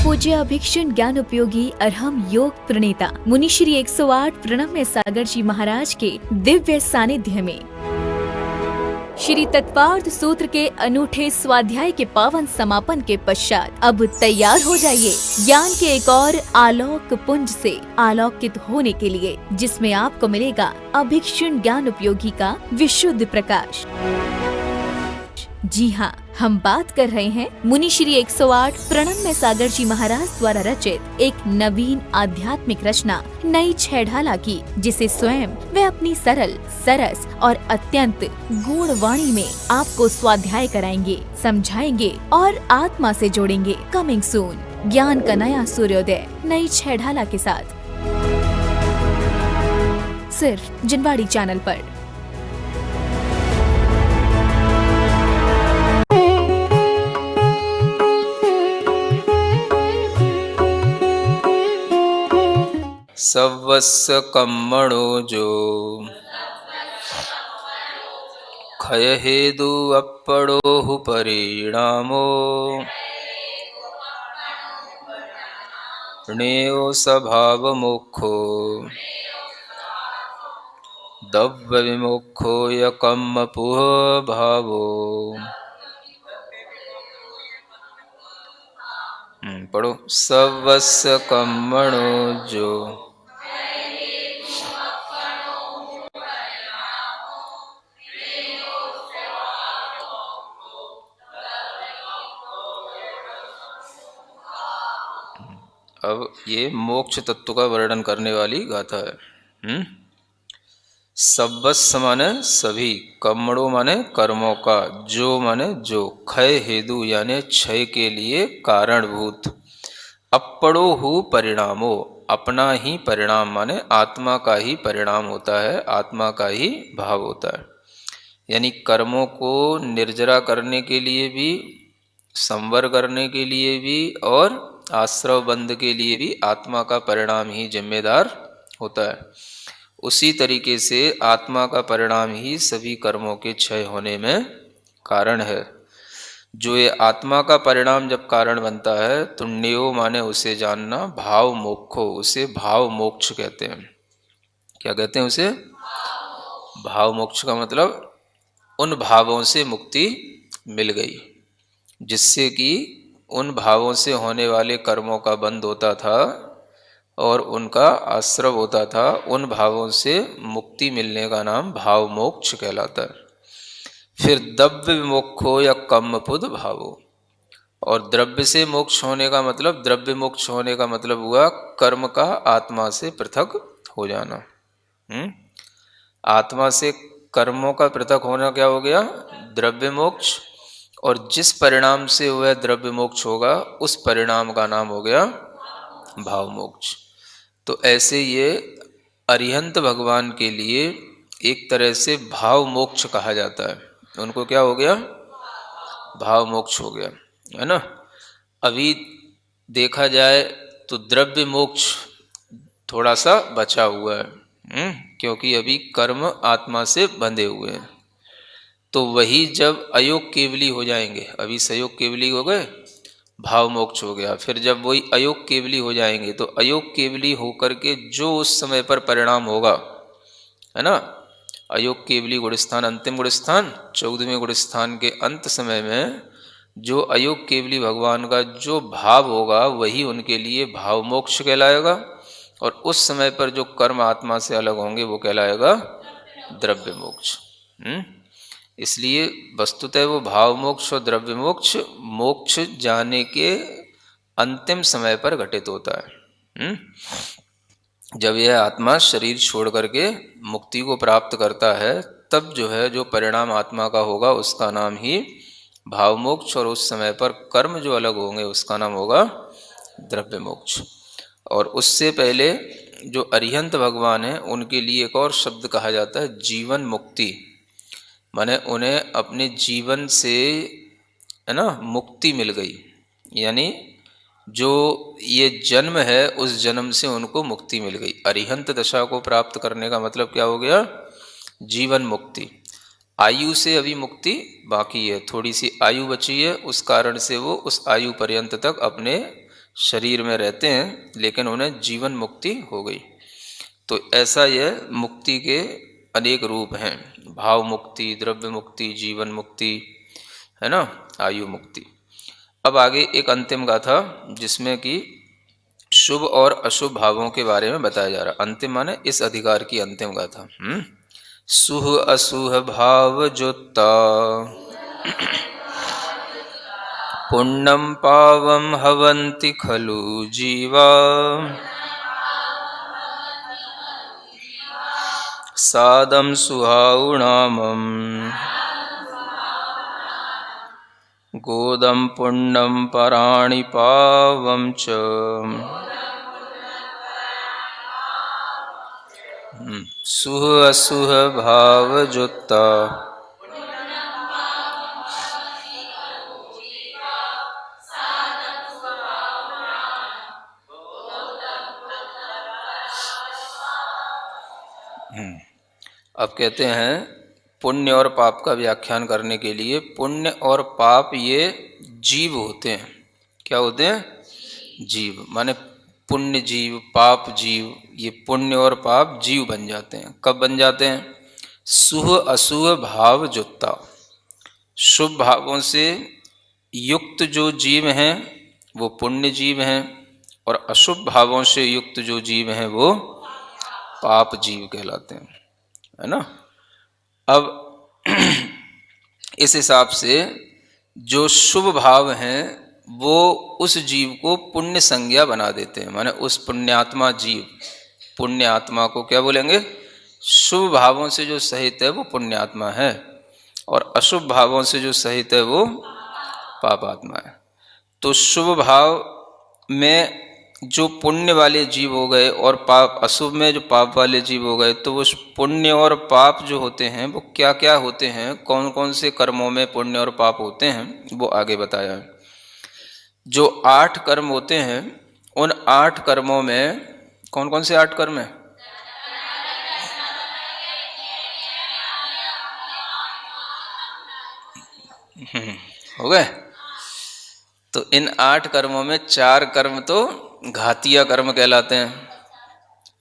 पूज्य अभिक्षण ज्ञान उपयोगी अरहम योग प्रणेता मुनि श्री 108 प्रणम्य सागर जी महाराज के दिव्य सानिध्य में श्री तत्वार्थ सूत्र के अनूठे स्वाध्याय के पावन समापन के पश्चात अब तैयार हो जाइए ज्ञान के एक और आलोक पुंज से आलोकित होने के लिए, जिसमें आपको मिलेगा अभिक्षण ज्ञान उपयोगी का विशुद्ध प्रकाश। जी हाँ, हम बात कर रहे हैं मुनि श्री 108 प्रणम्य सागर जी महाराज द्वारा रचित एक नवीन आध्यात्मिक रचना नई छेढ़ाला की, जिसे स्वयं वे अपनी सरल, सरस और अत्यंत गूढ़ वाणी में आपको स्वाध्याय कराएंगे, समझाएंगे और आत्मा से जोड़ेंगे। कमिंग सून, ज्ञान का नया सूर्योदय नई छेढ़ाला के साथ, सिर्फ जिनवाड़ी चैनल पर। सवस्य कम्मणो जो क्षय हेतु अपड़ो परिणामो णेयो स्वभाव मोक्षो दव्य विमोक्षो यकम पुह भावो। पढ़ो। सवस्य कम्मणो जो अब ये मोक्ष तत्व का वर्णन करने वाली गाथा है। सवस्य माने सभी, कम्मणों माने कर्मों का, जो माने जो, क्षय हेतु यानी क्षय के लिए कारणभूत, अपड़ो हु परिणामो अपना ही परिणाम माने आत्मा का ही परिणाम होता है, आत्मा का ही भाव होता है। यानी कर्मों को निर्जरा करने के लिए भी, संवर करने के लिए भी और आश्रव बंध के लिए भी आत्मा का परिणाम ही जिम्मेदार होता है। उसी तरीके से आत्मा का परिणाम ही सभी कर्मों के क्षय होने में कारण है। जो ये आत्मा का परिणाम जब कारण बनता है तो ण्यो माने उसे जानना, भाव मोक्षो उसे भाव मोक्ष कहते हैं। क्या कहते हैं उसे? भाव मोक्ष का मतलब उन भावों से मुक्ति मिल गई जिससे कि उन भावों से होने वाले कर्मों का बंध होता था और उनका आश्रव होता था। उन भावों से मुक्ति मिलने का नाम भाव मोक्ष कहलाता है। फिर द्रव्य विमोक्षो या कम्मपुद भावो, और द्रव्य से मोक्ष होने का मतलब, द्रव्य मोक्ष होने का मतलब हुआ कर्म का आत्मा से पृथक हो जाना। आत्मा से कर्मों का पृथक होना क्या हो गया? द्रव्य मोक्ष। और जिस परिणाम से वह द्रव्य मोक्ष होगा उस परिणाम का नाम हो गया भाव मोक्ष। तो ऐसे ये अरिहंत भगवान के लिए एक तरह से भाव मोक्ष कहा जाता है। उनको क्या हो गया? भाव मोक्ष हो गया, है ना। अभी देखा जाए तो द्रव्य मोक्ष थोड़ा सा बचा हुआ है, क्योंकि अभी कर्म आत्मा से बंधे हुए हैं। तो वही जब अयोग केवली हो जाएंगे, अभी सयोग केवली हो गए, भाव मोक्ष हो गया। फिर जब वही अयोग केवली हो जाएंगे तो अयोग केवली होकर के जो उस समय पर परिणाम होगा, है ना, अयोग केवली गुणस्थान अंतिम गुणस्थान 14वें गुणस्थान के अंत समय में जो अयोग केवली भगवान का जो भाव होगा वही उनके लिए भाव मोक्ष कहलाएगा। और उस समय पर जो कर्म आत्मा से अलग होंगे वो कहलाएगा द्रव्य मोक्ष। इसलिए वस्तुतः वो भाव मोक्ष और द्रव्य मोक्ष मोक्ष जाने के अंतिम समय पर घटित होता है। जब यह आत्मा शरीर छोड़ करके मुक्ति को प्राप्त करता है तब जो है जो परिणाम आत्मा का होगा उसका नाम ही भाव मोक्ष, और उस समय पर कर्म जो अलग होंगे उसका नाम होगा द्रव्य मोक्ष। और उससे पहले जो अरिहंत भगवान हैं उनके लिए एक और शब्द कहा जाता है जीवन मुक्ति, माने उन्हें अपने जीवन से, है ना, मुक्ति मिल गई। यानी जो ये जन्म है उस जन्म से उनको मुक्ति मिल गई। अरिहंत दशा को प्राप्त करने का मतलब क्या हो गया? जीवन मुक्ति। आयु से अभी मुक्ति बाकी है, थोड़ी सी आयु बची है, उस कारण से वो उस आयु पर्यंत तक अपने शरीर में रहते हैं लेकिन उन्हें जीवन मुक्ति हो गई। तो ऐसा यह मुक्ति के अनेक रूप हैं, भाव मुक्ति, द्रव्य मुक्ति, जीवन मुक्ति, है ना, आयु मुक्ति। अब आगे एक अंतिम गाथा जिसमें कि शुभ और अशुभ भावों के बारे में बताया जा रहा। अंतिम माने इस अधिकार की अंतिम गाथा। सुह असुह भाव जोता पुण्यम पावम हवन्ति खलु जीवा सादम सुहाउणामम गोदम पुण्यम पराणि पावम च। सुह असुह भाव जोता अब कहते हैं पुण्य और पाप का व्याख्यान करने के लिए, पुण्य और पाप ये जीव होते हैं। क्या होते हैं? जीव, माने पुण्य जीव, पाप जीव। ये पुण्य और पाप जीव बन जाते हैं। कब बन जाते हैं? सुह असुह भाव जुत्ता, शुभ भावों से युक्त जो जीव हैं वो पुण्य जीव हैं, और अशुभ भावों से युक्त जो जीव हैं वो पाप जीव कहलाते हैं, है ना। अब इस हिसाब से जो शुभ भाव हैं वो उस जीव को पुण्य संज्ञा बना देते हैं, माने उस पुण्यात्मा जीव, पुण्य आत्मा को क्या बोलेंगे? शुभ भावों से जो सहित है वो पुण्यात्मा है, और अशुभ भावों से जो सहित है वो पापात्मा है। तो शुभ भाव में जो पुण्य वाले जीव हो गए और पाप, अशुभ में जो पाप वाले जीव हो गए, तो वो पुण्य और पाप जो होते हैं वो क्या क्या होते हैं, कौन कौन से कर्मों में पुण्य और पाप होते हैं, वो आगे बताया है। जो 8 कर्म होते हैं, उन 8 कर्मों में कौन कौन से 8 कर्म हैं? हो गए। तो इन 8 कर्मों में 4 कर्म तो घातीय कर्म कहलाते हैं,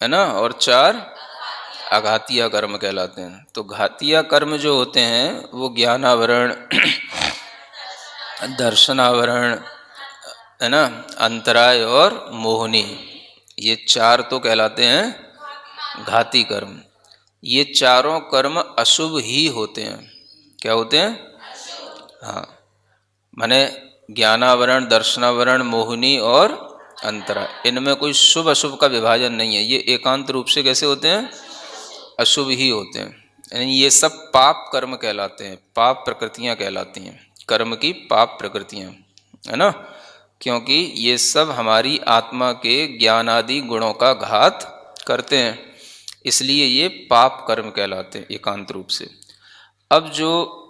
है ना, और 4 अघातीय कर्म कहलाते हैं। तो घातीय कर्म जो होते हैं वो ज्ञानावरण, दर्शनावरण, है ना, अंतराय और मोहनी, ये 4 तो कहलाते हैं घाती कर्म। ये चारों कर्म अशुभ ही होते हैं। क्या होते हैं? हाँ, माने ज्ञानावरण, दर्शनावरण, मोहिनी और अंतरा, इनमें कोई शुभ अशुभ का विभाजन नहीं है। ये एकांत रूप से कैसे होते हैं? अशुभ ही होते हैं। यानी ये सब पाप कर्म कहलाते हैं, पाप प्रकृतियां कहलाती हैं, कर्म की पाप प्रकृतियां, है ना, क्योंकि ये सब हमारी आत्मा के ज्ञान आदि गुणों का घात करते हैं, इसलिए ये पाप कर्म कहलाते हैं एकांत रूप से। अब जो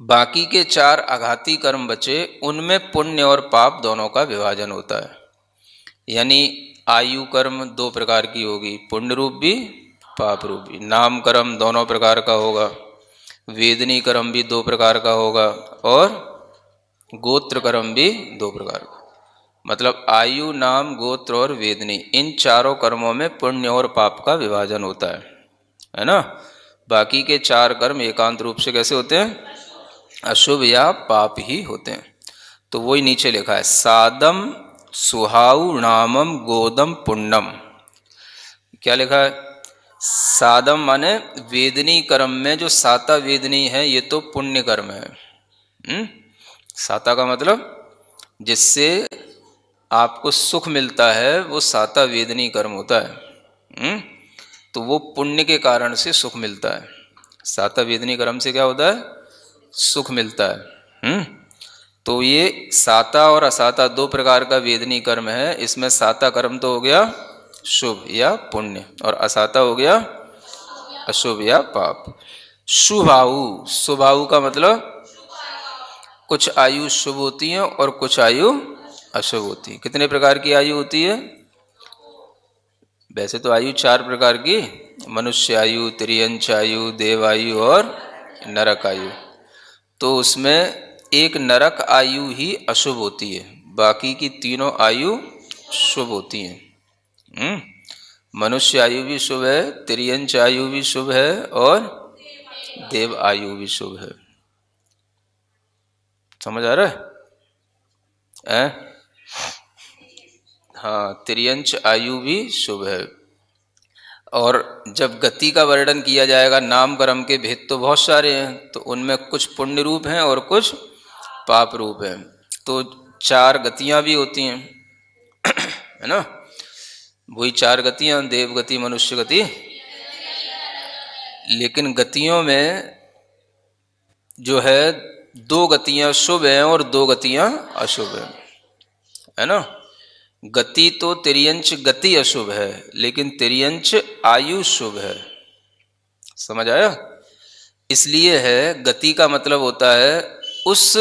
बाकी के 4 आघाती कर्म बचे, उनमें पुण्य और पाप दोनों का विभाजन होता है। यानी आयु कर्म 2 प्रकार की होगी, पुण्य रूप भी, पाप रूप भी। नाम कर्म दोनों प्रकार का होगा, वेदनी कर्म भी 2 प्रकार का होगा, और गोत्र कर्म भी 2 प्रकार का। मतलब आयु, नाम, गोत्र और वेदनी, इन चारों कर्मों में पुण्य और पाप का विभाजन होता है ना। बाकी के 4 कर्म एकांत रूप से कैसे होते हैं? अशुभ या पाप ही होते हैं। तो वही नीचे लिखा है, सादम सुहाउ नामम गोदम पुण्यम। क्या लिखा है? सादम माने वेदनी कर्म में जो साता वेदनी है ये तो पुण्य कर्म है। साता का मतलब जिससे आपको सुख मिलता है वो साता वेदनी कर्म होता है। तो वो पुण्य के कारण से सुख मिलता है। साता वेदनी कर्म से क्या होता है? सुख मिलता है। तो ये साता और असाता 2 प्रकार का वेदनी कर्म है। इसमें साता कर्म तो हो गया शुभ या पुण्य, और असाता हो गया अशुभ या पाप। शुभायु, शुभायु का मतलब कुछ आयु शुभ होती है और कुछ आयु अशुभ होती है। कितने प्रकार की आयु होती है? वैसे तो आयु 4 प्रकार की, मनुष्य आयु, त्रियंच आयु, देवायु और नरक आयु। तो उसमें एक नरक आयु ही अशुभ होती है, बाकी की तीनों आयु शुभ होती हैं। मनुष्य आयु भी शुभ है, तिर्यंच आयु भी शुभ है और देव आयु भी शुभ है। समझ आ रहा है? हाँ, तिर्यंच आयु भी शुभ है। और जब गति का वर्णन किया जाएगा, नाम कर्म के भेद तो बहुत सारे हैं, तो उनमें कुछ पुण्य रूप हैं और कुछ पाप रूप हैं। तो 4 गतियां भी होती हैं, है ना? वही 4 गतियां, देव गति, मनुष्य गति। लेकिन गतियों में जो है 2 गतियां शुभ हैं और 2 गतियां अशुभ हैं, है ना? गति तो तिर्यंच गति अशुभ है, लेकिन तिर्यंच आयु शुभ है। समझ आया? इसलिए है, गति का मतलब होता है उस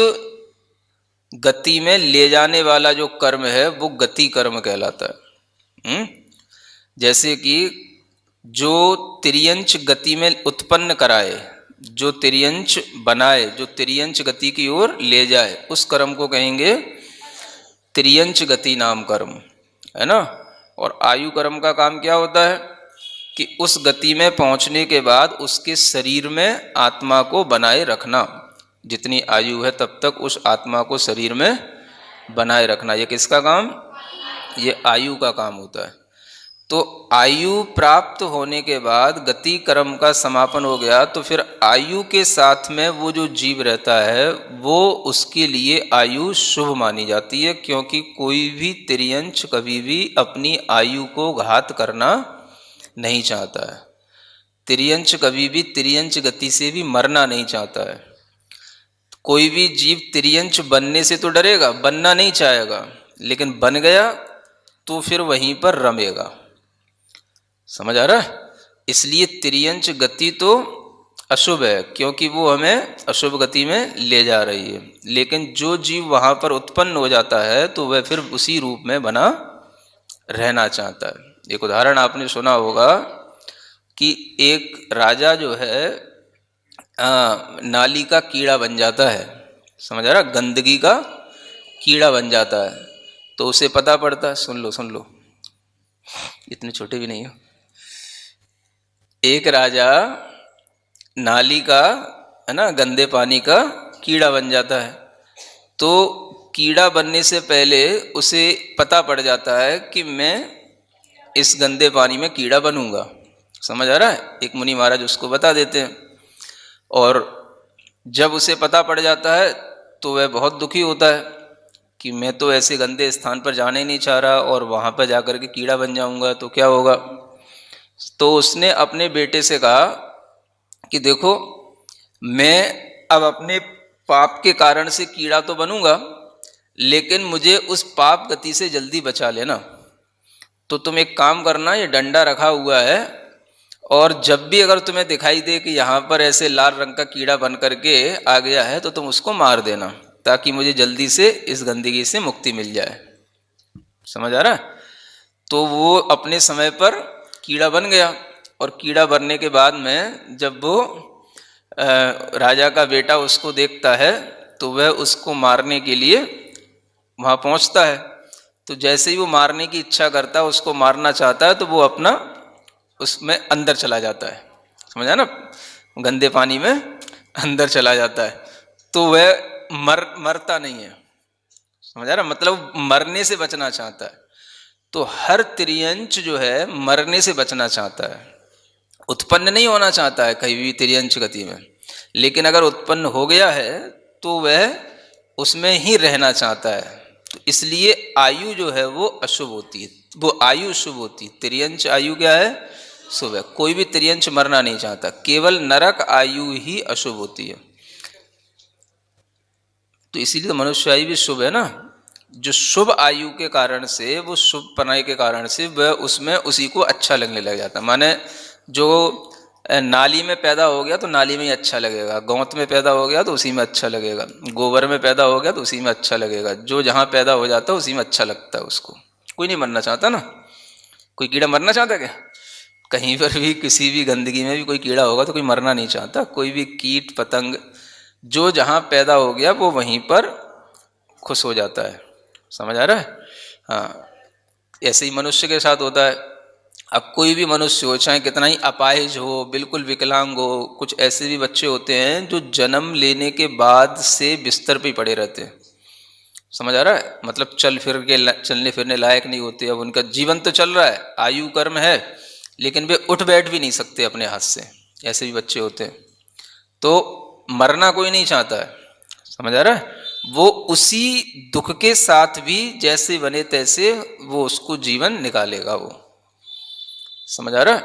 गति में ले जाने वाला जो कर्म है वो गति कर्म कहलाता है। जैसे कि जो तिर्यंच गति में उत्पन्न कराए, जो तिर्यंच बनाए, जो तिर्यंच गति की ओर ले जाए, उस कर्म को कहेंगे तिर्यंच गति नाम कर्म, है ना? और आयु कर्म का काम क्या होता है कि उस गति में पहुंचने के बाद उसके शरीर में आत्मा को बनाए रखना। जितनी आयु है तब तक उस आत्मा को शरीर में बनाए रखना। ये किसका काम? ये आयु का काम होता है। तो आयु प्राप्त होने के बाद गति कर्म का समापन हो गया, तो फिर आयु के साथ में वो जो जीव रहता है वो उसके लिए आयु शुभ मानी जाती है, क्योंकि कोई भी तिर्यंच कभी भी अपनी आयु को घात करना नहीं चाहता है। तिर्यंच कभी भी तिर्यंच गति से भी मरना नहीं चाहता है। कोई भी जीव तिर्यंच बनने से तो डरेगा, बनना नहीं चाहेगा, लेकिन बन गया तो फिर वहीं पर रमेगा। समझ आ रहा है? इसलिए तिर्यंच गति तो अशुभ है, क्योंकि वो हमें अशुभ गति में ले जा रही है। लेकिन जो जीव वहाँ पर उत्पन्न हो जाता है तो वह फिर उसी रूप में बना रहना चाहता है। एक उदाहरण आपने सुना होगा कि एक राजा जो है नाली का कीड़ा बन जाता है। समझ आ रहा? गंदगी का कीड़ा बन जाता है। तो उसे पता पड़ता है, सुन लो, इतने छोटे भी नहीं हो। एक राजा नाली का, है ना, गंदे पानी का कीड़ा बन जाता है। तो कीड़ा बनने से पहले उसे पता पड़ जाता है कि मैं इस गंदे पानी में कीड़ा बनूंगा। समझ आ रहा है? एक मुनि महाराज उसको बता देते हैं, और जब उसे पता पड़ जाता है तो वह बहुत दुखी होता है कि मैं तो ऐसे गंदे स्थान पर जाने नहीं चाह रहा, और वहाँ पर जाकर के कीड़ा बन जाऊंगा तो क्या होगा। तो उसने अपने बेटे से कहा कि देखो, मैं अब अपने पाप के कारण से कीड़ा तो बनूंगा, लेकिन मुझे उस पाप गति से जल्दी बचा लेना। तो तुम एक काम करना, ये डंडा रखा हुआ है, और जब भी अगर तुम्हें दिखाई दे कि यहाँ पर ऐसे लाल रंग का कीड़ा बन करके आ गया है तो तुम उसको मार देना, ताकि मुझे जल्दी से इस गंदगी से मुक्ति मिल जाए। समझ आ रहा है? तो वो अपने समय पर कीड़ा बन गया, और कीड़ा बनने के बाद में जब वो राजा का बेटा उसको देखता है तो वह उसको मारने के लिए वहाँ पहुँचता है। तो जैसे ही वो मारने की इच्छा करता है, उसको मारना चाहता है, तो वो अपना उसमें अंदर चला जाता है। समझा ना? गंदे पानी में अंदर चला जाता है। तो वह मरता नहीं है। समझा ना? मतलब मरने से बचना चाहता है। तो हर तिर्यंच जो है मरने से बचना चाहता है, उत्पन्न नहीं होना चाहता है कहीं भी तिर्यंच गति में। लेकिन अगर उत्पन्न हो गया है तो वह उसमें ही रहना चाहता है। तो इसलिए आयु जो है वो अशुभ होती है, वो आयु शुभ होती है। तिर्यंच आयु क्या है? शुभ है। कोई भी तिर्यंच मरना नहीं चाहता, केवल नरक आयु ही अशुभ होती है। तो इसीलिए तो मनुष्य आयु भी शुभ है ना। जो शुभ आयु के कारण से, वो शुभ पनाई के कारण से वह उसमें उसी को अच्छा लगने लग जाता है। माने जो नाली में पैदा हो गया तो नाली में ही अच्छा लगेगा, गौत में पैदा हो गया तो उसी में अच्छा लगेगा, गोबर में पैदा हो गया तो उसी में अच्छा लगेगा। जो जहाँ पैदा हो जाता है उसी में अच्छा लगता है उसको। कोई नहीं मरना चाहता ना। कोई कीड़ा मरना चाहता क्या? कहीं पर भी किसी भी गंदगी में भी कोई कीड़ा होगा तो कोई मरना नहीं चाहता। कोई भी कीट पतंग जो जहाँ पैदा हो गया वो वहीं पर खुश हो जाता है। समझ आ रहा है? हाँ, ऐसे ही मनुष्य के साथ होता है। अब कोई भी मनुष्य हो, चाहे कितना ही अपाहिज हो, बिल्कुल विकलांग हो, कुछ ऐसे भी बच्चे होते हैं जो जन्म लेने के बाद से बिस्तर पे ही पड़े रहते हैं। समझ आ रहा है? मतलब चलने फिरने लायक नहीं होते। अब उनका जीवन तो चल रहा है, आयु कर्म है, लेकिन वे उठ बैठ भी नहीं सकते अपने हाथ से। ऐसे भी बच्चे होते हैं। तो मरना कोई नहीं चाहता है, समझ आ रहा है? वो उसी दुख के साथ भी जैसे बने तैसे वो उसको जीवन निकालेगा वो। समझ आ रहा है?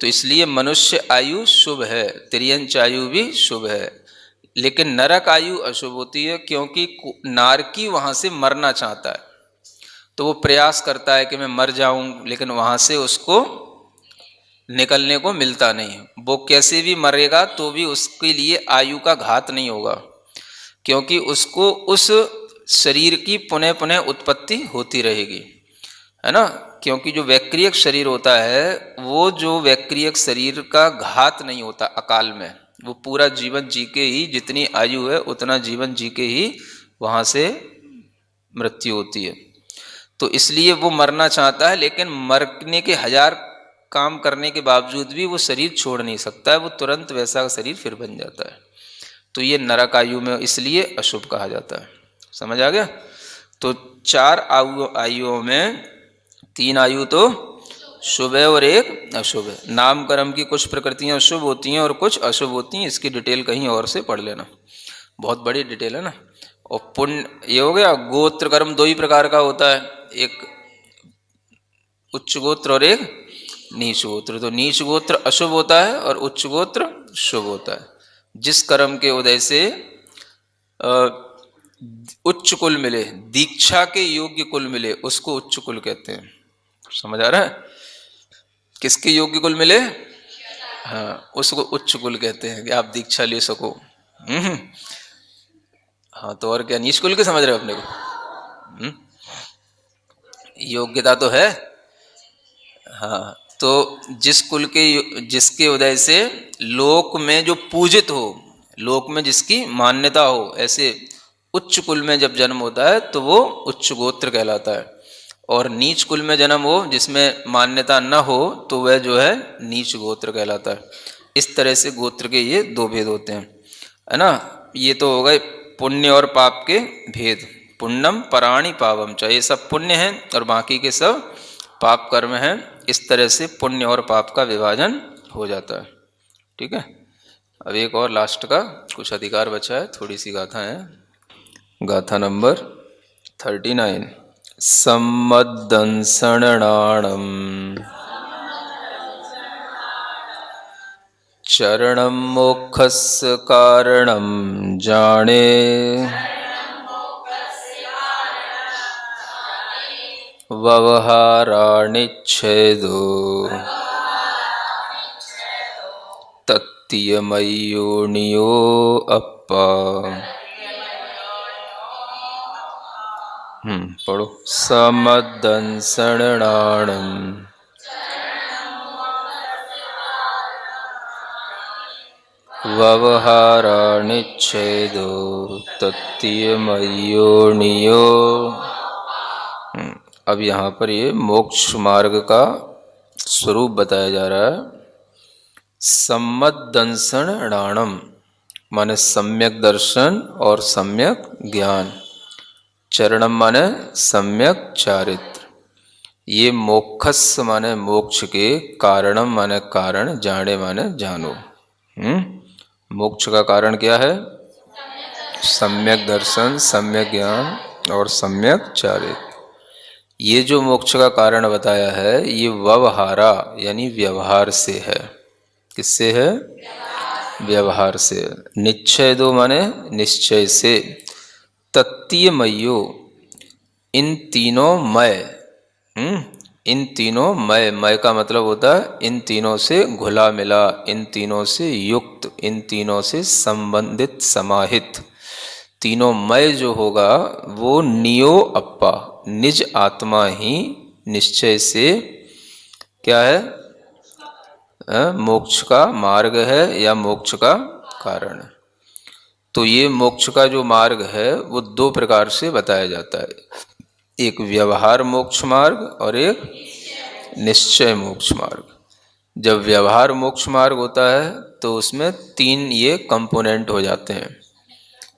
तो इसलिए मनुष्य आयु शुभ है, तिर्यंच आयु भी शुभ है, लेकिन नरक आयु अशुभ होती है, क्योंकि नारकी वहां से मरना चाहता है। तो वो प्रयास करता है कि मैं मर जाऊं, लेकिन वहां से उसको निकलने को मिलता नहीं। वो कैसे भी मरेगा तो भी उसके लिए आयु का घात नहीं होगा, क्योंकि उसको उस शरीर की पुनः पुनः उत्पत्ति होती रहेगी, है ना? क्योंकि जो वैक्रियक शरीर होता है, वो जो वैक्रियक शरीर का घात नहीं होता अकाल में, वो पूरा जीवन जी के ही, जितनी आयु है उतना जीवन जी के ही वहाँ से मृत्यु होती है। तो इसलिए वो मरना चाहता है, लेकिन मरने के 1000 काम करने के बावजूद भी वो शरीर छोड़ नहीं सकता है, वो तुरंत वैसा शरीर फिर बन जाता है। तो ये नरक आयु में इसलिए अशुभ कहा जाता है। समझ आ गया? तो 4 आयुओं में 3 आयु तो शुभ है और 1 अशुभ है। नाम कर्म की कुछ प्रकृतियां शुभ होती हैं और कुछ अशुभ होती हैं। इसकी डिटेल कहीं और से पढ़ लेना, बहुत बड़ी डिटेल है ना। और पुण्य, ये हो गया। गोत्र कर्म 2 ही प्रकार का होता है, एक उच्च गोत्र और एक नीच गोत्र। तो नीच गोत्र अशुभ होता है और उच्च गोत्र शुभ होता है। जिस कर्म के उदय से उच्च कुल मिले, दीक्षा के योग्य कुल मिले, उसको उच्च कुल कहते हैं। समझ आ रहा है? किसके योग्य कुल मिले? हाँ, उसको उच्च कुल कहते हैं कि आप दीक्षा ले सको। हाँ, तो और क्या, नीच कुल के समझ रहे हो अपने को? योग्यता तो है। हाँ, तो जिस कुल के, जिसके उदय से लोक में जो पूजित हो, लोक में जिसकी मान्यता हो, ऐसे उच्च कुल में जब जन्म होता है तो वो उच्च गोत्र कहलाता है। और नीच कुल में जन्म हो, जिसमें मान्यता न हो, तो वह जो है नीच गोत्र कहलाता है। इस तरह से गोत्र के ये 2 भेद होते हैं, है ना। ये तो हो गए पुण्य और पाप के भेद। पुण्यम पराणि पावम च, ये सब पुण्य हैं और बाकी के सब पाप कर्म हैं। इस तरह से पुण्य और पाप का विभाजन हो जाता है। ठीक है। अब एक और लास्ट का कुछ अधिकार बचा है, थोड़ी सी गाथा है। गाथा नंबर 39। सम्मदंसणाणम चरणम मोक्षस्य कारणम जाने, व्यवहाराणिच्छेदो तत्तीयमयोनियो अप्पा। पढ़ो। समदंसणाणम व्यवहाराणिच्छेदो तत्तीयमयोनियो। अब यहाँ पर ये मोक्ष मार्ग का स्वरूप बताया जा रहा है। सम्मदंसणाणम माने सम्यक दर्शन और सम्यक ज्ञान। चरणम माने सम्यक चारित्र। ये मोक्षस्य माने मोक्ष के, कारणम माने कारण, जाने माने जानो। मोक्ष का कारण क्या है? सम्यक दर्शन, सम्यक ज्ञान और सम्यक चारित्र। ये जो मोक्ष का कारण बताया है, ये व्यवहारा यानी व्यवहार से है। किससे है? व्यवहार से। निश्चय दो माने निश्चय से। तत्तीयमयो, इन तीनों मय, इन तीनों मय, मय का मतलब होता है इन तीनों से घुला मिला, इन तीनों से युक्त, इन तीनों से संबंधित, समाहित। तीनों मय जो होगा वो नियो अप्पा, निज आत्मा ही निश्चय से क्या है? मोक्ष का मार्ग है या मोक्ष का कारण है। तो ये मोक्ष का जो मार्ग है वो 2 प्रकार से बताया जाता है। एक व्यवहार मोक्ष मार्ग और एक निश्चय मोक्ष मार्ग। जब व्यवहार मोक्ष मार्ग होता है तो उसमें 3 ये कंपोनेंट हो जाते हैं,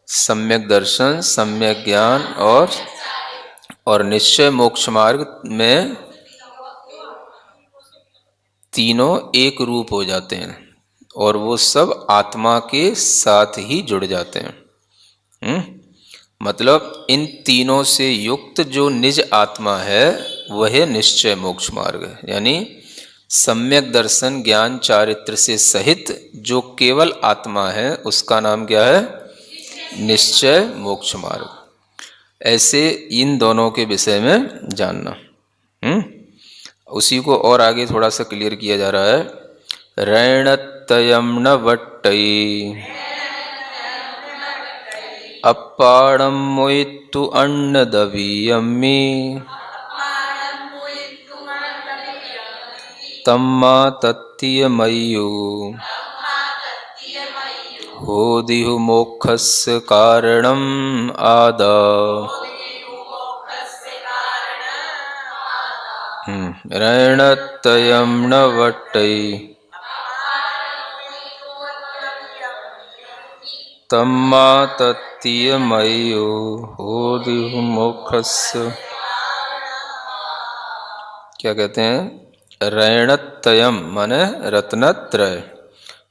सम्यक दर्शन, सम्यक ज्ञान और निश्चय मोक्ष मार्ग में तीनों एक रूप हो जाते हैं और वो सब आत्मा के साथ ही जुड़ जाते हैं। मतलब इन तीनों से युक्त जो निज आत्मा है वह निश्चय मोक्ष मार्ग है। यानी सम्यक दर्शन, ज्ञान, चारित्र से सहित जो केवल आत्मा है उसका नाम क्या है? निश्चय मोक्ष मार्ग। ऐसे इन दोनों के विषय में जानना। उसी को और आगे थोड़ा सा क्लियर किया जा रहा है। रणतयम न वट्टई अप्पाणम मोइत्तु अन्नदवीयम्मि तम्मा तत्तियमय्यु होदिहु मोक्षस्य कारणम आदा। रणतयम न वट्टई तम्मा तत्तियमय्यो होदिहु मोक्षस्य। क्या कहते हैं? रणतयम माने रत्नत्रय,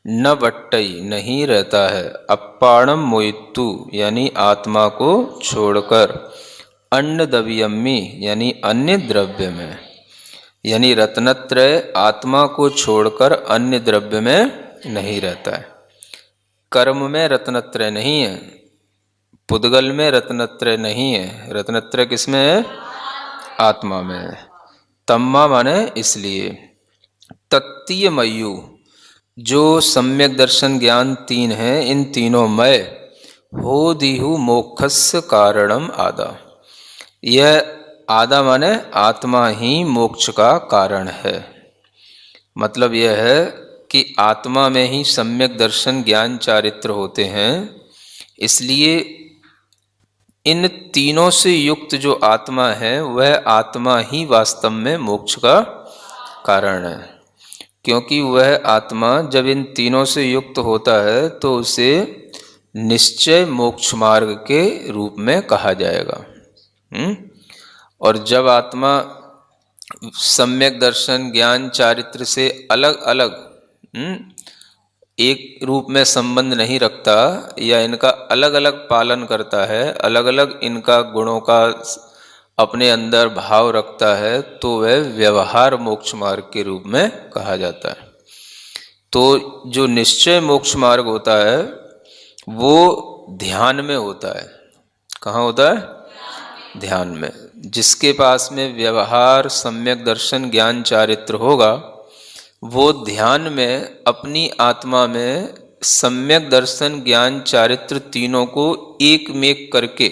न वट्टई नहीं रहता है, अप्पाणम मोइत्तु यानी आत्मा को छोड़कर, अन्नदव्यम्मि यानी अन्य द्रव्य में, यानी रत्नत्रय आत्मा को छोड़कर अन्य द्रव्य में नहीं रहता है। कर्म में रत्नत्रय नहीं है, पुद्गल में रत्नत्रय नहीं है, रत्नत्रय किसमें है? आत्मा में है। तम्मा माने इसलिए, तत्तीयमयु जो सम्यक दर्शन ज्ञान 3 हैं, इन तीनों मय हो दिहु मोक्षस्य कारणम आदा। यह आदा माने आत्मा ही मोक्ष का कारण है। मतलब यह है कि आत्मा में ही सम्यक दर्शन ज्ञान चारित्र होते हैं, इसलिए इन तीनों से युक्त जो आत्मा है वह आत्मा ही वास्तव में मोक्ष का कारण है। क्योंकि वह आत्मा जब इन तीनों से युक्त होता है तो उसे निश्चय मोक्ष मार्ग के रूप में कहा जाएगा। और जब आत्मा सम्यक दर्शन ज्ञान चारित्र से अलग अलग एक रूप में संबंध नहीं रखता या इनका अलग अलग पालन करता है, अलग अलग इनका गुणों का अपने अंदर भाव रखता है, तो वह व्यवहार मोक्ष मार्ग के रूप में कहा जाता है। तो जो निश्चय मोक्ष मार्ग होता है वो ध्यान में होता है। कहाँ होता है? ध्यान में। जिसके पास में व्यवहार सम्यक दर्शन ज्ञान चारित्र होगा वो ध्यान में अपनी आत्मा में सम्यक दर्शन ज्ञान चारित्र तीनों को एक में करके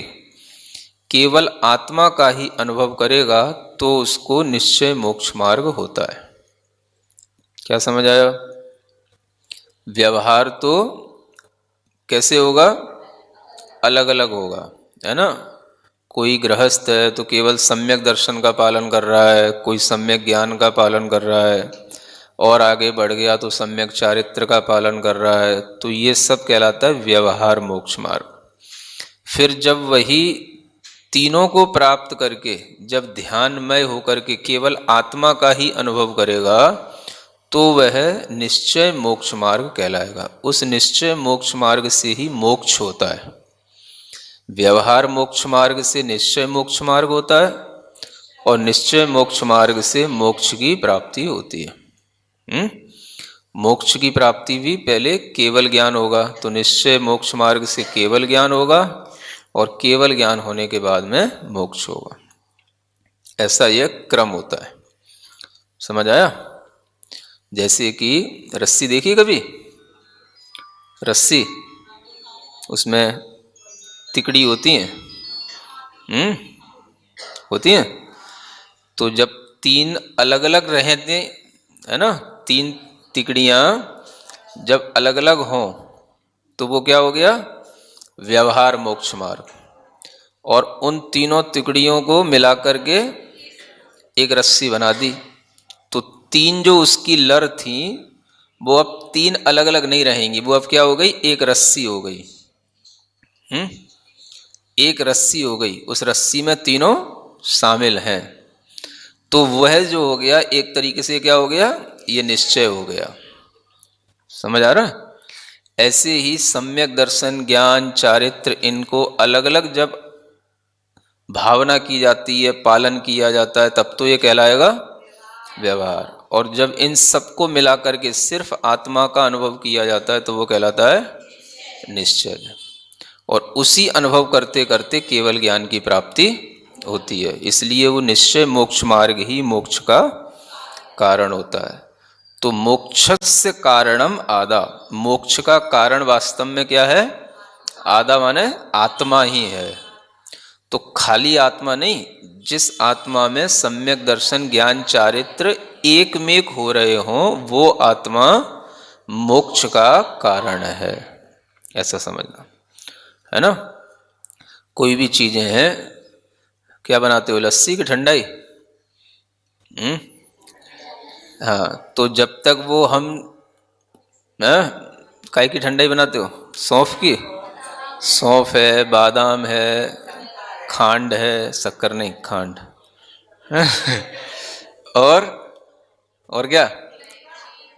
केवल आत्मा का ही अनुभव करेगा, तो उसको निश्चय मोक्ष मार्ग होता है। क्या समझ आया? व्यवहार तो कैसे होगा? अलग अलग होगा, है ना। कोई गृहस्थ है तो केवल सम्यक दर्शन का पालन कर रहा है, कोई सम्यक ज्ञान का पालन कर रहा है, और आगे बढ़ गया तो सम्यक चारित्र का पालन कर रहा है। तो ये सब कहलाता है व्यवहार मोक्ष मार्ग। फिर जब वही तीनों को प्राप्त करके जब ध्यानमय होकर के केवल आत्मा का ही अनुभव करेगा तो वह निश्चय मोक्ष मार्ग कहलाएगा। उस निश्चय मोक्ष मार्ग से ही मोक्ष होता है। व्यवहार मोक्ष मार्ग से निश्चय मोक्ष मार्ग होता है और निश्चय मोक्ष मार्ग से मोक्ष की प्राप्ति होती है। मोक्ष की प्राप्ति भी पहले केवल ज्ञान होगा, तो निश्चय मोक्ष मार्ग से केवल ज्ञान होगा और केवल ज्ञान होने के बाद में मोक्ष होगा। ऐसा यह क्रम होता है। समझ आया? जैसे कि रस्सी देखी कभी? रस्सी, उसमें तिकड़ी होती हैं, होती हैं। तो जब 3 अलग अलग रहते है ना, 3 तिकड़ियां जब अलग अलग हों तो वो क्या हो गया? व्यवहार मोक्ष मार्ग। और उन तीनों तिकड़ियों को मिला करके एक रस्सी बना दी। तो तीन जो उसकी लर थी वो अब तीन अलग अलग नहीं रहेंगी, वो अब क्या हो गई, एक रस्सी हो गई। एक रस्सी हो गई, उस रस्सी में तीनों शामिल हैं। तो वह जो हो गया एक तरीके से क्या हो गया, ये निश्चय हो गया। समझ आ रहा है? ऐसे ही सम्यक दर्शन, ज्ञान, चारित्र, इनको अलग अलग जब भावना की जाती है, पालन किया जाता है, तब तो ये कहलाएगा व्यवहार। और जब इन सबको मिला करके सिर्फ आत्मा का अनुभव किया जाता है तो वो कहलाता है निश्चय। और उसी अनुभव करते करते केवल ज्ञान की प्राप्ति होती है। इसलिए वो निश्चय मोक्ष मार्ग ही मोक्ष का कारण होता है। तो मोक्षस्य कारणम आदा, मोक्ष का कारण वास्तव में क्या है, आदा माने आत्मा ही है। तो खाली आत्मा नहीं, जिस आत्मा में सम्यक दर्शन, ज्ञान, चारित्र एक मेक हो रहे हों वो आत्मा मोक्ष का कारण है, ऐसा समझना है ना। कोई भी चीजें हैं, क्या बनाते हो, लस्सी की ठंडाई, हाँ, तो जब तक वो हम काय की ठंडाई बनाते हो, सौंफ की, सौंफ है, बादाम है, खांड है, शक्कर नहीं खांड और क्या,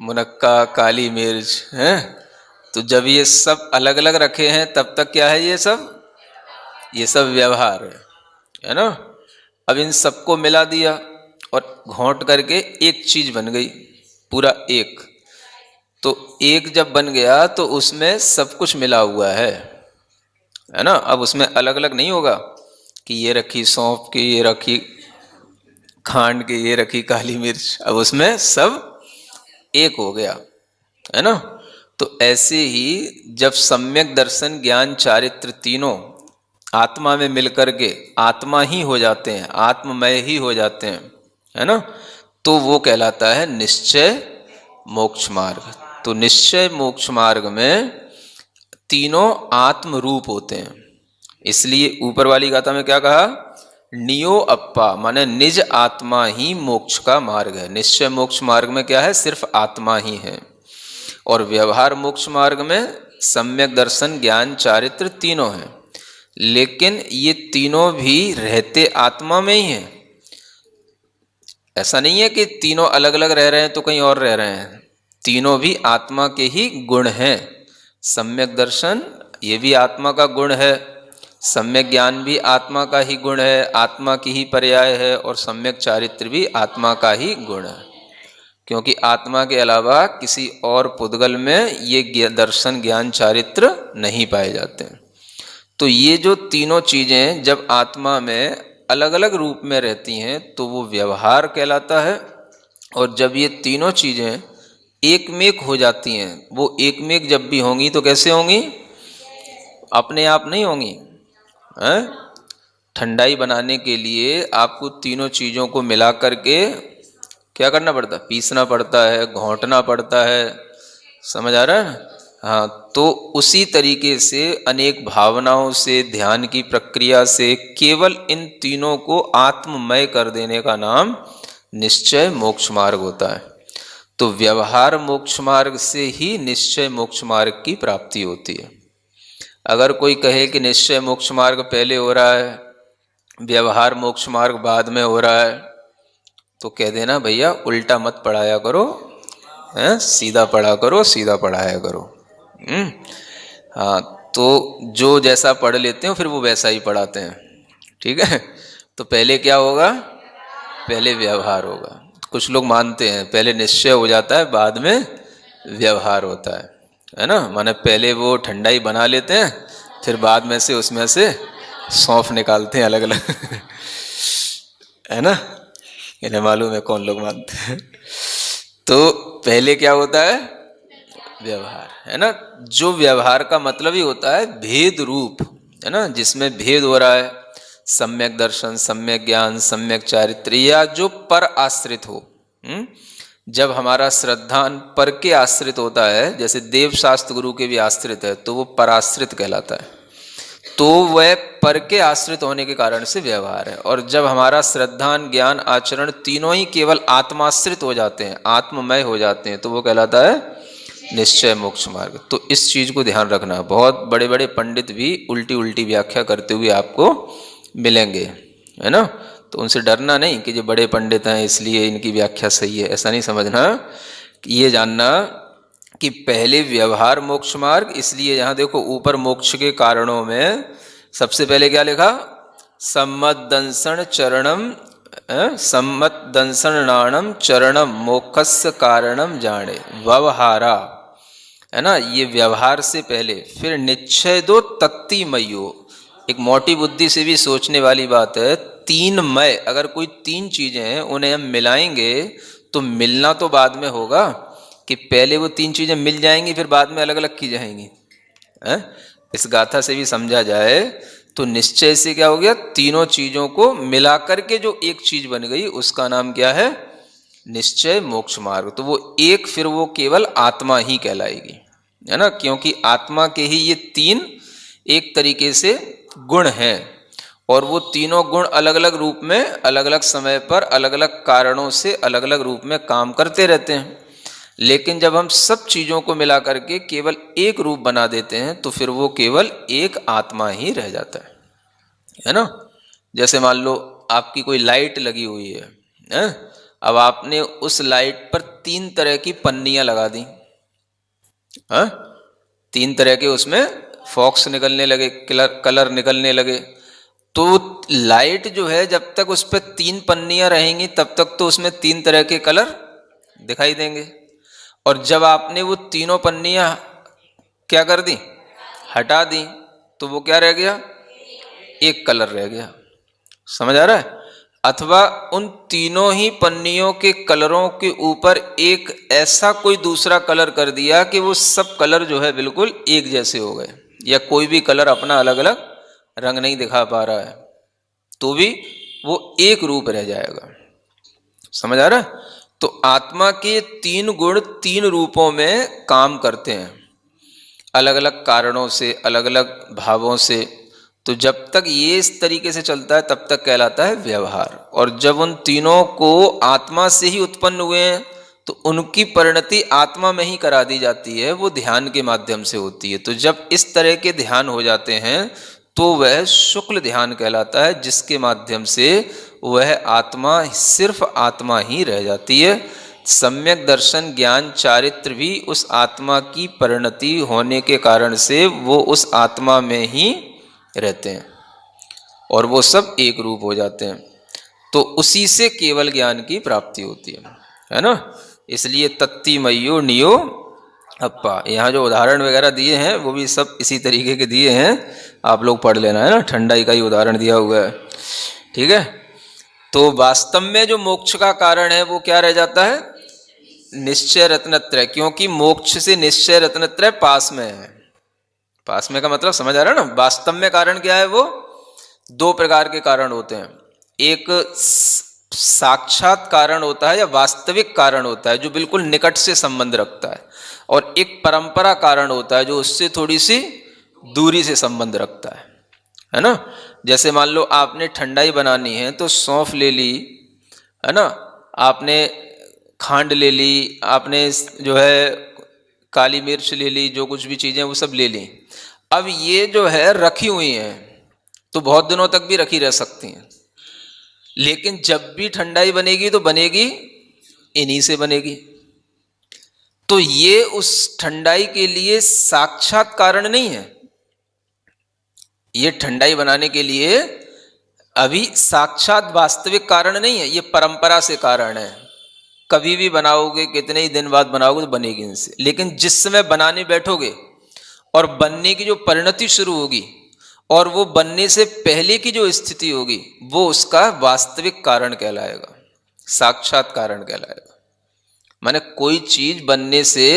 मुनक्का, काली मिर्च है। तो जब ये सब अलग अलग रखे हैं तब तक क्या है, ये सब व्यवहार है ना। अब इन सबको मिला दिया और घोंट करके एक चीज बन गई, पूरा एक। तो एक जब बन गया तो उसमें सब कुछ मिला हुआ है ना। अब उसमें अलग अलग नहीं होगा कि ये रखी सौंफ की, ये रखी खांड की, ये रखी काली मिर्च, अब उसमें सब एक हो गया है ना। तो ऐसे ही जब सम्यक दर्शन, ज्ञान, चारित्र तीनों आत्मा में मिलकर के आत्मा ही हो जाते हैं, आत्ममय ही हो जाते हैं, है ना, तो वो कहलाता है निश्चय मोक्ष मार्ग। तो निश्चय मोक्ष मार्ग में तीनों आत्म रूप होते हैं। इसलिए ऊपर वाली गाथा में क्या कहा, नियो अप्पा माने निज आत्मा ही मोक्ष का मार्ग है। निश्चय मोक्ष मार्ग में क्या है, सिर्फ आत्मा ही है। और व्यवहार मोक्ष मार्ग में सम्यक दर्शन, ज्ञान, चारित्र तीनों हैं, लेकिन ये तीनों भी रहते आत्मा में ही हैं। ऐसा नहीं है कि तीनों अलग अलग रह रहे हैं तो कहीं और रह रहे हैं, तीनों भी आत्मा के ही गुण हैं। सम्यक दर्शन ये भी आत्मा का गुण है, सम्यक ज्ञान भी आत्मा का ही गुण है, आत्मा की ही पर्याय है, और सम्यक चारित्र भी आत्मा का ही गुण है। क्योंकि आत्मा के अलावा किसी और पुद्गल में ये दर्शन, ज्ञान, चारित्र नहीं पाए जाते हैं। तो ये जो तीनों चीजें जब आत्मा में अलग अलग रूप में रहती हैं तो वो व्यवहार कहलाता है। और जब ये तीनों चीजें एकमेक हो जाती हैं, वो एकमेक जब भी होंगी तो कैसे होंगी, अपने आप नहीं होंगी। ठंडाई बनाने के लिए आपको तीनों चीजों को मिला करके क्या करना पड़ता है, पीसना पड़ता है, घोंटना पड़ता है। समझ आ रहा है? हाँ, तो उसी तरीके से अनेक भावनाओं से, ध्यान की प्रक्रिया से केवल इन तीनों को आत्ममय कर देने का नाम निश्चय मोक्ष मार्ग होता है। तो व्यवहार मोक्ष मार्ग से ही निश्चय मोक्ष मार्ग की प्राप्ति होती है। अगर कोई कहे कि निश्चय मोक्ष मार्ग पहले हो रहा है, व्यवहार मोक्ष मार्ग बाद में हो रहा है, तो कह देना भैया उल्टा मत पढ़ाया करो, सीधा पढ़ा करो, सीधा पढ़ाया करो। हाँ, तो जो जैसा पढ़ लेते हो फिर वो वैसा ही पढ़ाते हैं, ठीक है। तो पहले क्या होगा, पहले व्यवहार होगा। कुछ लोग मानते हैं पहले निश्चय हो जाता है बाद में व्यवहार होता है ना। माने पहले वो ठंडाई बना लेते हैं फिर बाद में से उसमें से सौंफ निकालते हैं अलग अलग है ना। इन्हें मालूम है कौन लोग मानते हैं। तो पहले क्या होता है, व्यवहार, है ना। जो व्यवहार का मतलब ही होता है भेद रूप, है ना, जिसमें भेद हो रहा है, सम्यक दर्शन, सम्यक ज्ञान, सम्यक चारित्र, या जो पर आश्रित हो। जब हमारा श्रद्धान पर के आश्रित होता है, जैसे देव शास्त्र गुरु के भी आश्रित है, तो वो पराश्रित कहलाता है। तो वह पर के आश्रित होने के कारण से व्यवहार है। और जब हमारा श्रद्धा, ज्ञान, आचरण तीनों ही केवल आत्माश्रित हो जाते हैं, आत्ममय हो जाते हैं, तो वो कहलाता है निश्चय मोक्ष मार्ग। तो इस चीज को ध्यान रखना। बहुत बड़े बड़े पंडित भी उल्टी उल्टी व्याख्या करते हुए आपको मिलेंगे, है ना। तो उनसे डरना नहीं कि जो बड़े पंडित हैं इसलिए इनकी व्याख्या सही है, ऐसा नहीं समझना। ये जानना कि पहले व्यवहार मोक्ष मार्ग, इसलिए यहाँ देखो ऊपर मोक्ष के कारणों में सबसे पहले क्या लिखा, सम्मत दंसन चरणम, सम्मत दंसनाणम चरणम मोक्षस्य कारणम जाने व्यवहारा, है ना। ये व्यवहार से पहले फिर निश्चय दो तत्ती मयो। एक मोटी बुद्धि से भी सोचने वाली बात है, तीन मय, अगर कोई तीन चीजें हैं उन्हें हम मिलाएंगे तो मिलना तो बाद में होगा, कि पहले वो तीन चीजें मिल जाएंगी फिर बाद में अलग अलग की जाएंगी, है? इस गाथा से भी समझा जाए तो निश्चय से क्या हो गया, तीनों चीजों को मिलाकर के जो एक चीज बन गई उसका नाम क्या है, निश्चय मोक्ष मार्ग। तो वो एक फिर वो केवल आत्मा ही कहलाएगी, है ना। क्योंकि आत्मा के ही ये तीन एक तरीके से गुण हैं, और वो तीनों गुण अलग अलग रूप में अलग अलग समय पर अलग अलग कारणों से अलग अलग रूप में काम करते रहते हैं। लेकिन जब हम सब चीज़ों को मिला करके केवल एक रूप बना देते हैं तो फिर वो केवल एक आत्मा ही रह जाता है ना। जैसे मान लो आपकी कोई लाइट लगी हुई है? अब आपने उस लाइट पर तीन तरह की पन्नियां लगा दी, हाँ, तीन तरह के उसमें फॉक्स निकलने लगे, कलर निकलने लगे। तो लाइट जो है जब तक उस पर तीन पन्नियां रहेंगी तब तक तो उसमें तीन तरह के कलर दिखाई देंगे, और जब आपने वो तीनों पन्नियां क्या कर दी, हटा दी, तो वो क्या रह गया, एक कलर रह गया। समझ आ रहा है। अथवा उन तीनों ही पन्नियों के कलरों के ऊपर एक ऐसा कोई दूसरा कलर कर दिया कि वो सब कलर जो है बिल्कुल एक जैसे हो गए, या कोई भी कलर अपना अलग अलग रंग नहीं दिखा पा रहा है, तो भी वो एक रूप रह जाएगा। समझ आ रहा है। तो आत्मा के तीन गुण तीन रूपों में काम करते हैं, अलग अलग कारणों से, अलग अलग भावों से। तो जब तक ये इस तरीके से चलता है तब तक कहलाता है व्यवहार। और जब उन तीनों को आत्मा से ही उत्पन्न हुए हैं तो उनकी परिणति आत्मा में ही करा दी जाती है, वो ध्यान के माध्यम से होती है। तो जब इस तरह के ध्यान हो जाते हैं तो वह शुक्ल ध्यान कहलाता है, जिसके माध्यम से वह आत्मा सिर्फ आत्मा ही रह जाती है। सम्यक दर्शन, ज्ञान, चारित्र भी उस आत्मा की परिणति होने के कारण से वो उस आत्मा में ही रहते हैं और वो सब एक रूप हो जाते हैं। तो उसी से केवल ज्ञान की प्राप्ति होती है ना। इसलिए तत्ती मयो नियो अप्पा, यहाँ जो उदाहरण वगैरह दिए हैं वो भी सब इसी तरीके के दिए हैं, आप लोग पढ़ लेना, है ना। ठंडाई का ही उदाहरण दिया हुआ है, ठीक है। तो वास्तव में जो मोक्ष का कारण है वो क्या रह जाता है, निश्चय रत्नत्रय, क्योंकि मोक्ष से निश्चय रत्नत्रय पास में है। पास में का मतलब समझ आ रहा है ना। वास्तव में कारण क्या है, वो दो प्रकार के कारण होते हैं। एक साक्षात कारण होता है या वास्तविक कारण होता है जो बिल्कुल निकट से संबंध रखता है, और एक परंपरा कारण होता है जो उससे थोड़ी सी दूरी से संबंध रखता है ना। जैसे मान लो आपने ठंडाई बनानी है तो सौंफ ले ली, है ना, आपने खांड ले ली, आपने जो है काली मिर्च ले ली, जो कुछ भी चीज़ें वो सब ले ली। अब ये जो है रखी हुई हैं तो बहुत दिनों तक भी रखी रह सकती हैं, लेकिन जब भी ठंडाई बनेगी तो बनेगी इन्हीं से बनेगी। तो ये उस ठंडाई के लिए साक्षात कारण नहीं है। ये ठंडाई बनाने के लिए अभी साक्षात वास्तविक कारण नहीं है, ये परंपरा से कारण है। कभी भी बनाओगे, कितने ही दिन बाद बनाओगे तो बनेगी इनसे। लेकिन जिस समय बनाने बैठोगे और बनने की जो परिणति शुरू होगी और वो बनने से पहले की जो स्थिति होगी वो उसका वास्तविक कारण कहलाएगा, साक्षात कारण कहलाएगा। माने कोई चीज बनने से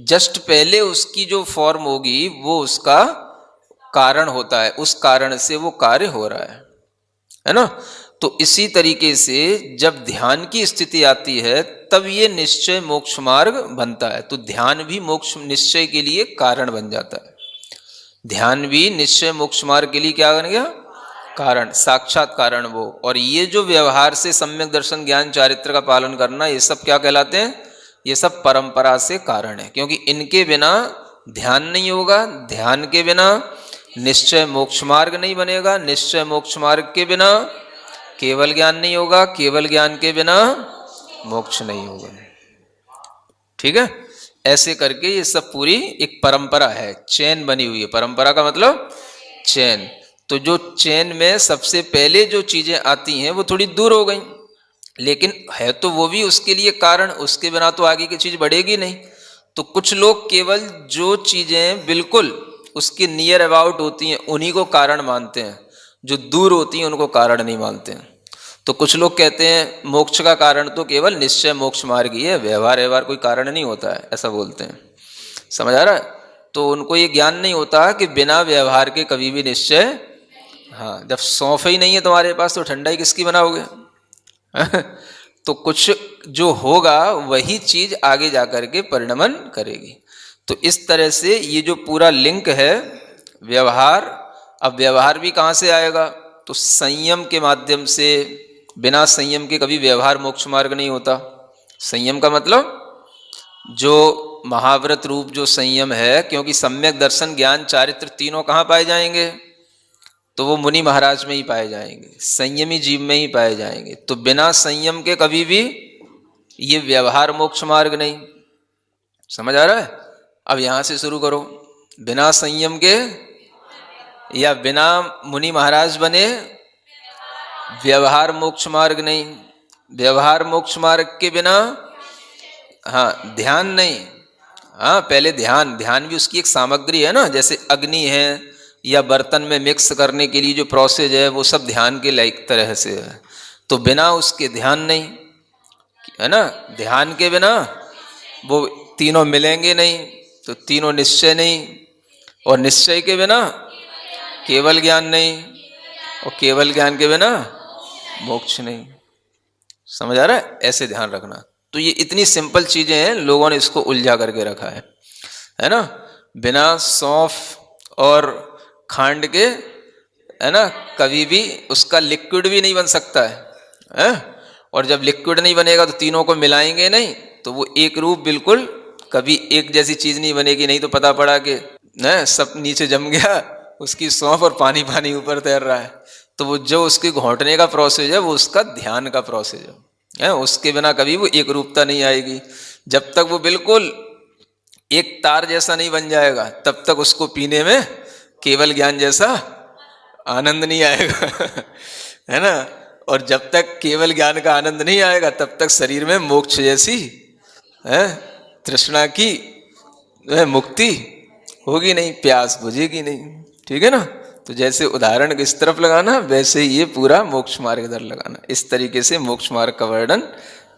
जस्ट पहले उसकी जो फॉर्म होगी वो उसका कारण होता है, उस कारण से वो कार्य हो रहा है ना। तो इसी तरीके से जब ध्यान की स्थिति आती है तब ये निश्चय मोक्ष मार्ग बनता है। तो ध्यान भी मोक्ष निश्चय के लिए कारण बन जाता है। ध्यान भी निश्चय मोक्ष मार्ग के लिए क्या बन गया? कारण, साक्षात कारण वो। और ये जो व्यवहार से सम्यक दर्शन ज्ञान चारित्र का पालन करना, ये सब क्या कहलाते हैं? ये सब परंपरा से कारण है, क्योंकि इनके बिना ध्यान नहीं होगा, ध्यान के बिना निश्चय मोक्ष मार्ग नहीं बनेगा, निश्चय मोक्ष मार्ग के बिना केवल ज्ञान नहीं होगा, केवल ज्ञान के बिना मोक्ष नहीं होगा। ठीक है, ऐसे करके ये सब पूरी एक परंपरा है, चेन बनी हुई है। परंपरा का मतलब चेन। तो जो चेन में सबसे पहले जो चीजें आती हैं वो थोड़ी दूर हो गई, लेकिन है तो वो भी उसके लिए कारण, उसके बिना तो आगे की चीज बढ़ेगी नहीं। तो कुछ लोग केवल जो चीजें बिल्कुल उसके नियर अबाउट होती हैं उन्हीं को कारण मानते हैं, जो दूर होती हैं उनको कारण नहीं मानते हैं। तो कुछ लोग कहते हैं मोक्ष का कारण तो केवल निश्चय मोक्ष मार्ग ही है, व्यवहार कोई कारण नहीं होता है, ऐसा बोलते हैं। समझ आ रहा है? तो उनको ये ज्ञान नहीं होता कि बिना व्यवहार के कभी भी निश्चय, हाँ, जब सौंफ ही नहीं है तुम्हारे पास तो ठंडाई किसकी बनाओगे? तो कुछ जो होगा वही चीज आगे जाकर के परिणमन करेगी। तो इस तरह से ये जो पूरा लिंक है व्यवहार, अब व्यवहार भी कहाँ से आएगा? तो संयम के माध्यम से। बिना संयम के कभी व्यवहार मोक्ष मार्ग नहीं होता। संयम का मतलब जो महाव्रत रूप जो संयम है, क्योंकि सम्यक दर्शन ज्ञान चारित्र तीनों कहाँ पाए जाएंगे? तो वो मुनि महाराज में ही पाए जाएंगे, संयमी जीव में ही पाए जाएंगे। तो बिना संयम के कभी भी ये व्यवहार मोक्ष मार्ग नहीं। समझ आ रहा है? अब यहां से शुरू करो। बिना संयम के या बिना मुनि महाराज बने व्यवहार मोक्ष मार्ग नहीं। व्यवहार मोक्ष मार्ग के बिना, हाँ, ध्यान नहीं। हाँ, पहले ध्यान भी उसकी एक सामग्री है ना, जैसे अग्नि है या बर्तन में मिक्स करने के लिए जो प्रोसेस है वो सब ध्यान के लायक तरह से है। तो बिना उसके ध्यान नहीं, है ना? ध्यान के बिना वो तीनों मिलेंगे नहीं, तो तीनों निश्चय नहीं, और निश्चय के बिना केवल ज्ञान नहीं, और केवल ज्ञान के बिना मोक्ष नहीं। समझ आ रहा है? ऐसे ध्यान रखना। तो ये इतनी सिंपल चीजें हैं, लोगों ने इसको उलझा करके रखा है ना? बिना सौंफ और खांड के, है ना, कभी भी उसका लिक्विड भी नहीं बन सकता है? और जब लिक्विड नहीं बनेगा तो तीनों को मिलाएंगे नहीं, तो वो एक रूप बिल्कुल कभी एक जैसी चीज नहीं बनेगी। नहीं तो पता पड़ा कि सब नीचे जम गया, उसकी सौंफ और पानी ऊपर तैर रहा है। तो वो जो उसके घोंटने का प्रोसेस है वो उसका ध्यान का प्रोसेस है। उसके बिना कभी वो एक रूपता नहीं आएगी। जब तक वो बिल्कुल एक तार जैसा नहीं बन जाएगा तब तक उसको पीने में केवल ज्ञान जैसा आनंद नहीं आएगा। है ना? और जब तक केवल ज्ञान का आनंद नहीं आएगा तब तक शरीर में मोक्ष जैसी तृष्णा की मुक्ति होगी नहीं, प्यास बुझेगी नहीं। ठीक है ना? तो जैसे उदाहरण इस तरफ लगाना, वैसे ये पूरा मोक्ष मार्ग इधर लगाना। इस तरीके से मोक्ष मार्ग का वर्णन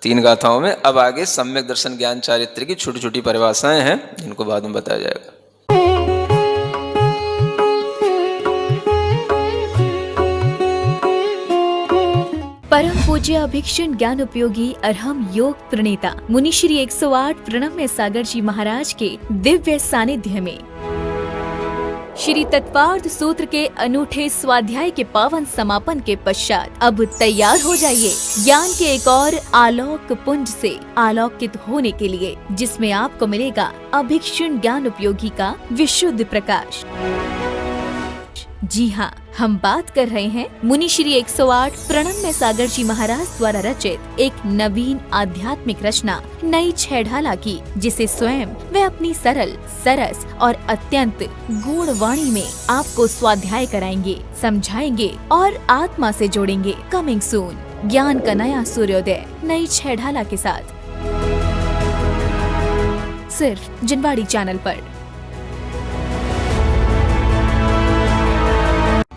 3 गाथाओं में। अब आगे सम्यक दर्शन ज्ञान चारित्र की छोटी छोटी परिभाषाएं हैं, जिनको बाद में बताया जाएगा। परम पूज्य अभिक्षण ज्ञान उपयोगी अरहम योग प्रणेता मुनि श्री 108 प्रणम्य सागर जी महाराज के दिव्य सानिध्य में श्री तत्वार्थ सूत्र के अनूठे स्वाध्याय के पावन समापन के पश्चात अब तैयार हो जाइए ज्ञान के एक और आलोक पुंज से आलोकित होने के लिए, जिसमें आपको मिलेगा अभिक्षण ज्ञान उपयोगी का विशुद्ध प्रकाश। जी हाँ, हम बात कर रहे हैं मुनि श्री 108 प्रणम्य सागर जी महाराज द्वारा रचित एक नवीन आध्यात्मिक रचना नई छेढ़ाला की, जिसे स्वयं वे अपनी सरल, सरस और अत्यंत गूढ़ वाणी में आपको स्वाध्याय कराएंगे, समझाएंगे और आत्मा से जोड़ेंगे। कमिंग सून, ज्ञान का नया सूर्योदय नई छेढ़ाला के साथ, सिर्फ जिनवाड़ी चैनल पर।